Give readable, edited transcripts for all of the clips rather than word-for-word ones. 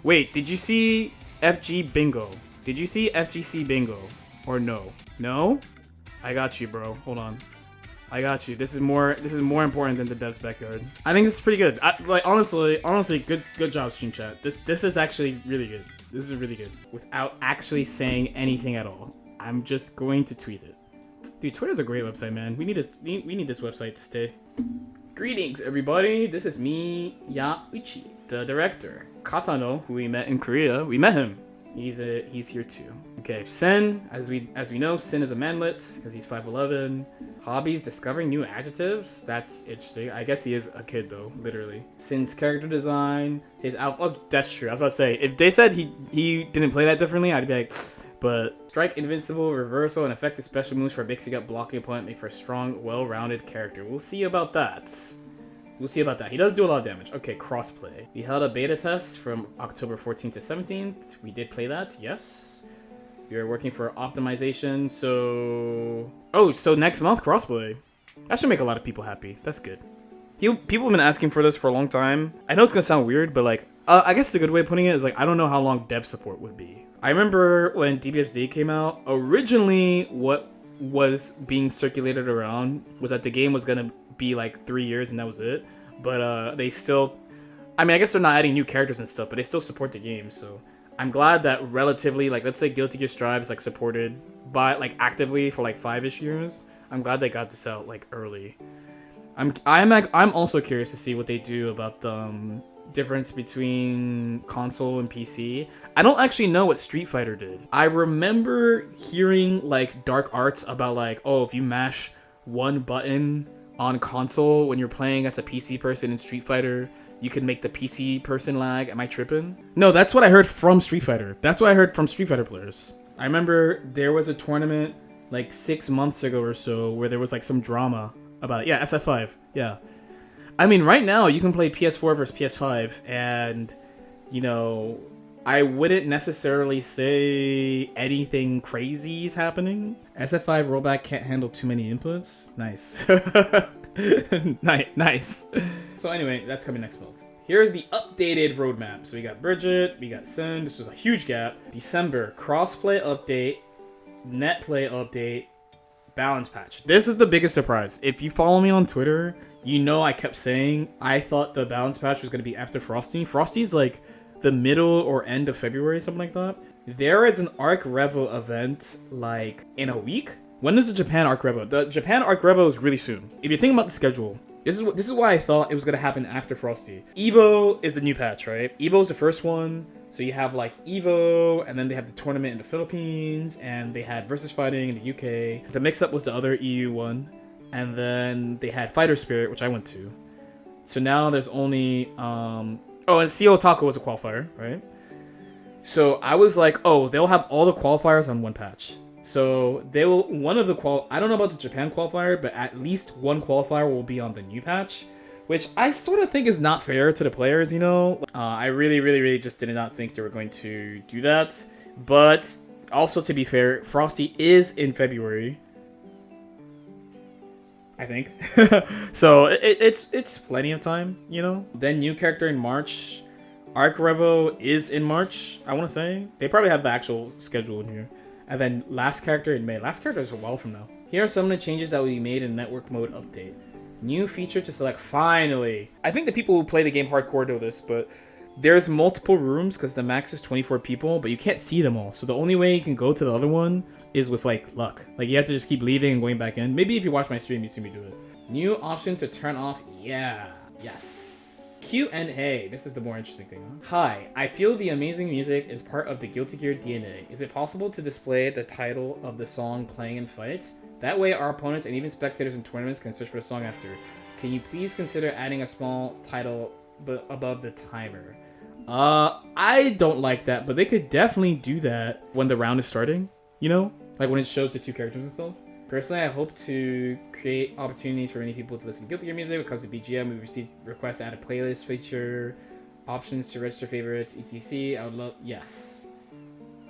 Wait, did you see FG Bingo? Did you see FGC Bingo? Or no? No? I got you, bro. Hold on. I got you. This is more important than the dev's backyard. I think this is pretty good. Like honestly, good job, stream chat. This is actually really good. This is really good. Without actually saying anything at all. I'm just going to tweet it. Dude, Twitter's a great website, man. We need this website to stay. Greetings, everybody. This is me, Yauichi, the director. Katano, who we met in Korea. We met him. He's here too. Okay, Sin, as we know, Sin is a manlet because he's 5'11". Hobbies, discovering new adjectives. That's interesting. I guess he is a kid though, literally. Sin's character design, his outlook. Oh, that's true. I was about to say, if they said he didn't play that differently, I'd be like, but strike, invincible, reversal, and effective special moves for mixing up blocking opponent make for a strong, well-rounded character. We'll see about that. We'll see about that. He does do a lot of damage. Okay, crossplay. We held a beta test from October 14th to 17th. We did play that, yes. We are working for optimization, so... Oh, so next month, crossplay. That should make a lot of people happy. That's good. People have been asking for this for a long time. I know it's gonna sound weird, but like, I guess the good way of putting it is like, I don't know how long dev support would be. I remember when DBFZ came out, originally what was being circulated around was that the game was gonna be like 3 years and that was it. But they still, I mean, I guess they're not adding new characters and stuff, but they still support the game. So I'm glad that relatively, like, let's say Guilty Gear Strive is like supported by like actively for like 5-ish years. I'm glad they got this out like early. I'm also curious to see what they do about the difference between console and PC. I don't actually know what Street Fighter did. I remember hearing like dark arts about like, oh, if you mash one button on console when you're playing as a PC person in Street Fighter, you can make the PC person lag. Am I tripping? No, that's what I heard from Street Fighter. That's what I heard from Street Fighter players. I remember there was a tournament like 6 months ago or so where there was like some drama about it. Yeah, SF5. Yeah. I mean, right now you can play PS4 versus PS5 and, you know, I wouldn't necessarily say anything crazy is happening. SF5 rollback can't handle too many inputs. Nice. Nice. So anyway, that's coming next month. Here's the updated roadmap. So we got Bridget, we got Sin. This was a huge gap. December, crossplay update, net play update, balance patch. This is the biggest surprise. If you follow me on Twitter, you know I kept saying I thought the balance patch was going to be after Frosty. Frosty's like the middle or end of February, something like that. There is an Arc Revo event like in a week. When is the Japan Arc Revo? The Japan Arc Revo is really soon. If you're thinking about the schedule, this is why I thought it was gonna happen after Frosty. Evo is the new patch, right? Evo is the first one. So you have like Evo, and then they have the tournament in the Philippines, and they had versus fighting in the UK. The mix-up was the other EU one, and then they had Fighter Spirit, which I went to. So now there's only oh, and CO Taco was a qualifier, right? So I was like, oh, they'll have all the qualifiers on one patch. So they will, I don't know about the Japan qualifier, but at least one qualifier will be on the new patch, which I sort of think is not fair to the players, you know? I really just did not think they were going to do that. But also, to be fair, Frosty is in February, I think. So it's plenty of time, you know? Then new character in March. Arc Revo is in March, I want to say. They probably have the actual schedule in here. And then last character in May. Last character is a while from now. Here are some of the changes that will be made in network mode update. New feature to select, finally. I think the people who play the game hardcore know this, but there's multiple rooms because the max is 24 people, but you can't see them all. So the only way you can go to the other one is with like luck. Like you have to just keep leaving and going back in. Maybe if you watch my stream, you see me do it. New option to turn off, yeah, yes. Q&A, this is the more interesting thing. Huh? Hi, I feel the amazing music is part of the Guilty Gear DNA. Is it possible to display the title of the song playing in fights? That way our opponents and even spectators in tournaments can search for the song after. Can you please consider adding a small title above the timer? I don't like that, but they could definitely do that when the round is starting, you know? Like when it shows the two characters and stuff. Personally, I hope to create opportunities for many people to listen to Guilty Gear music. When it comes to BGM, we received requests to add a playlist feature, options to register favorites, etc. I would love, yes.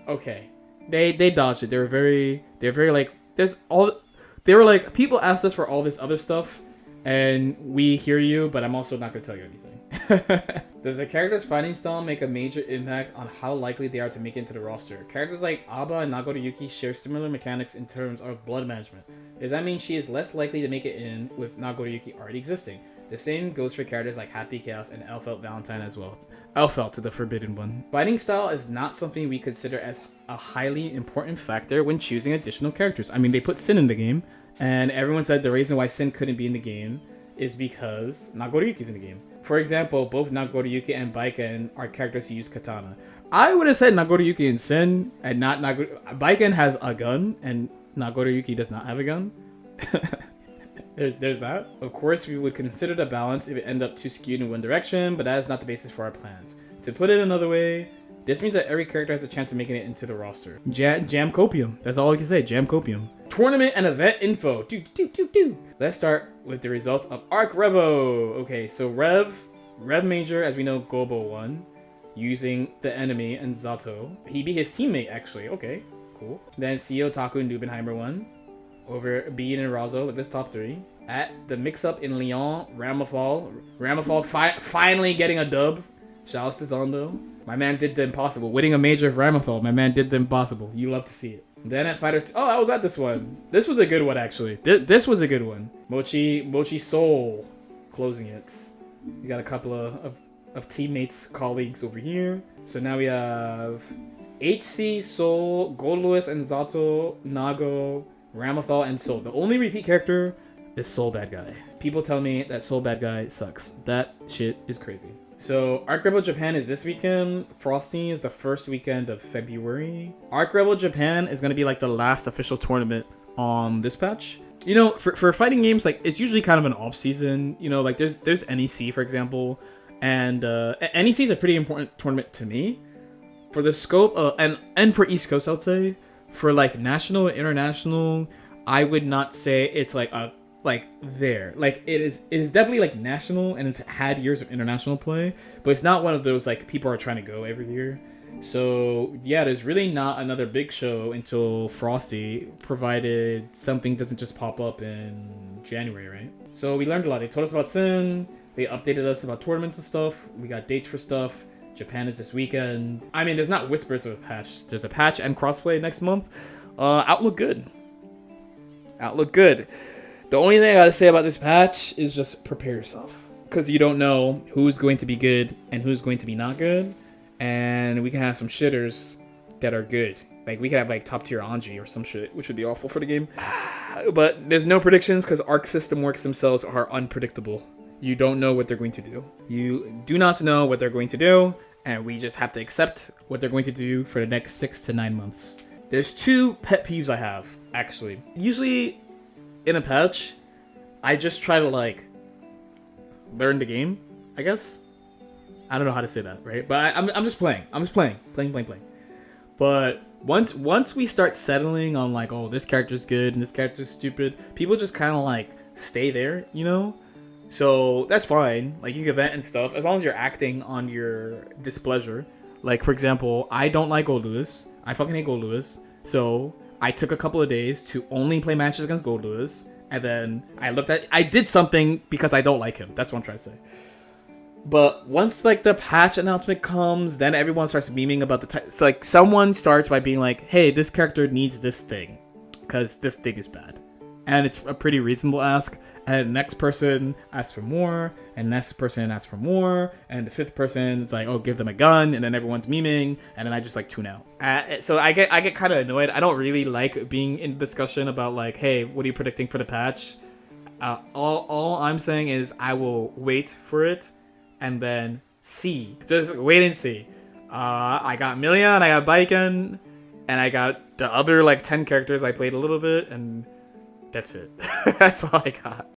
Okay. They dodged it. They were very like, they were like, people asked us for all this other stuff, and we hear you, but I'm also not going to tell you anything. Does the character's fighting style make a major impact on how likely they are to make it into the roster? Characters like Aba and Nagoriyuki share similar mechanics in terms of blood management. Does that mean she is less likely to make it in with Nagoriyuki already existing? The same goes for characters like Happy Chaos and Elfelt Valentine as well. Elfelt, the forbidden one. Fighting style is not something we consider as a highly important factor when choosing additional characters. I mean, they put Sin in the game, and everyone said the reason why Sin couldn't be in the game is because Nagoriyuki's in the game. For example, both Nagoriyuki and Baiken are characters who use katana. I would have said Nagoriyuki and Sin, and not Baiken has a gun, and Nagoriyuki does not have a gun. There's that. Of course, we would consider the balance if it ended up too skewed in one direction, but that is not the basis for our plans. To put it another way, this means that every character has a chance of making it into the roster. Jam Copium. That's all I can say. Jam Copium. Tournament and event info. Let's start with the results of Arc Revo. Okay, so Rev Major, as we know, Gobo won using the enemy and Zato. He beat his teammate, actually. Okay, cool. Then CEO Taku and Nubenheimer won over Bean and Razo. Look, this top 3. At the mix-up in Lyon, Ramafal finally getting a dub. Shouts to Zondo. My man did the impossible. Winning a major of Ramafal. My man did the impossible. You love to see it. Then at Fighters... Oh, I was at this one. This was a good one, actually. This was a good one. Mochi Soul closing it. We got a couple of teammates, colleagues over here. So now we have HC, Soul, Gold Lewis, and Zato, Nago, Ramafal, and Soul. The only repeat character is Soul Bad Guy. People tell me that Soul Bad Guy sucks. That shit is crazy. So Arc Rebel Japan is this weekend. Frosty is the first weekend of February. Arc Rebel Japan is going to be like the last official tournament on this patch. You know, for fighting games, like it's usually kind of an off season. You know, like there's NEC, for example, and NEC is a pretty important tournament to me for the scope and for East Coast, I'd say. For like national and international, I would not say it's like a there. Like it is definitely like national, and it's had years of international play, but it's not one of those like people are trying to go every year. So yeah, there's really not another big show until Frosty, provided something doesn't just pop up in January, right? So we learned a lot. They told us about Sin, they updated us about tournaments and stuff, we got dates for stuff. Japan is this weekend. I mean, there's not whispers of a patch. There's a patch and crossplay next month. Outlook good. Outlook good. The only thing I gotta say about this patch is just prepare yourself, because you don't know who's going to be good and who's going to be not good, and we can have some shitters that are good. Like we could have like top tier Anji or some shit, which would be awful for the game. But there's no predictions because Arc System works themselves are unpredictable. You don't know what they're going to do. You do not know what they're going to do, and we just have to accept what they're going to do for the next 6 to 9 months. There's 2 pet peeves I have, actually. Usually in a patch, I just try to like learn the game, I guess. I don't know how to say that, right? But I'm just playing. I'm just playing. But once we start settling on like, oh, this character's good and this character's stupid, people just kind of like stay there, you know? So that's fine. Like you can vent and stuff as long as you're acting on your displeasure. Like for example, I don't like Gold Lewis. I fucking hate Gold Lewis. So I took a couple of days to only play matches against Gold Lewis, and then I did something because I don't like him. That's what I'm trying to say. But once like the patch announcement comes, then everyone starts memeing about the so like someone starts by being like, hey, this character needs this thing because this thing is bad. And it's a pretty reasonable ask. And the next person asks for more, and the next person asks for more, and the 5th person is like, oh, give them a gun, and then everyone's memeing, and then I just like tune out. So I get kind of annoyed. I don't really like being in discussion about like, hey, what are you predicting for the patch? All I'm saying is I will wait for it, and then see. Just wait and see. I got Million, I got Baiken, and I got the other like 10 characters I played a little bit, and that's it. That's all I got.